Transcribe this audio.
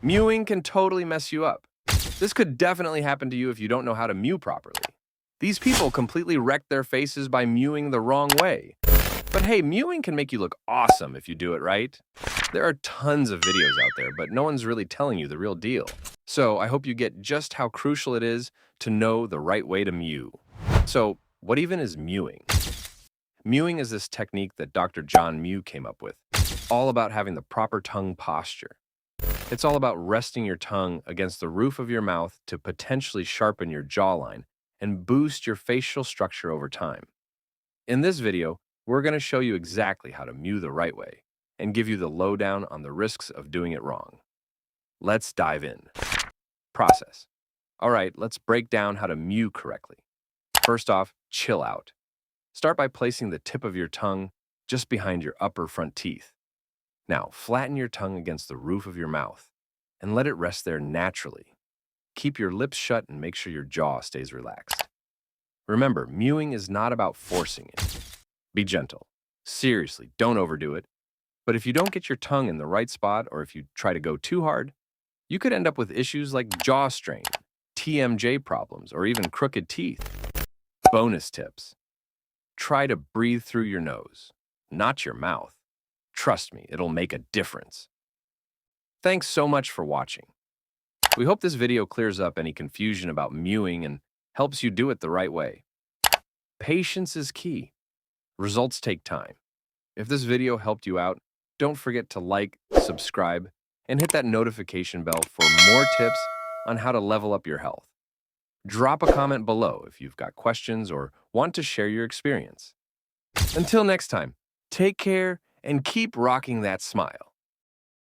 Mewing can totally mess you up. This could definitely happen to you if you don't know how to mew properly. These people completely wreck their faces by mewing the wrong way. But hey, mewing can make you look awesome if you do it right. There are tons of videos out there, but no one's really telling you the real deal. So I hope you get just how crucial it is to know the right way to mew. So what even is mewing? Mewing is this technique that Dr. John Mew came up with, all about having the proper tongue posture. It's all about resting your tongue against the roof of your mouth to potentially sharpen your jawline and boost your facial structure over time. In this video, we're going to show you exactly how to mew the right way and give you the lowdown on the risks of doing it wrong. Let's dive in. Process. All right, let's break down how to mew correctly. First off, chill out. Start by placing the tip of your tongue just behind your upper front teeth. Now, flatten your tongue against the roof of your mouth and let it rest there naturally. Keep your lips shut and make sure your jaw stays relaxed. Remember, mewing is not about forcing it. Be gentle. Seriously, don't overdo it. But if you don't get your tongue in the right spot or if you try to go too hard, you could end up with issues like jaw strain, TMJ problems, or even crooked teeth. Bonus tips. Try to breathe through your nose, not your mouth. Trust me, it'll make a difference. Thanks so much for watching. We hope this video clears up any confusion about mewing and helps you do it the right way. Patience is key. Results take time. If this video helped you out, don't forget to like, subscribe, and hit that notification bell for more tips on how to level up your health. Drop a comment below if you've got questions or want to share your experience. Until next time, take care and keep rocking that smile.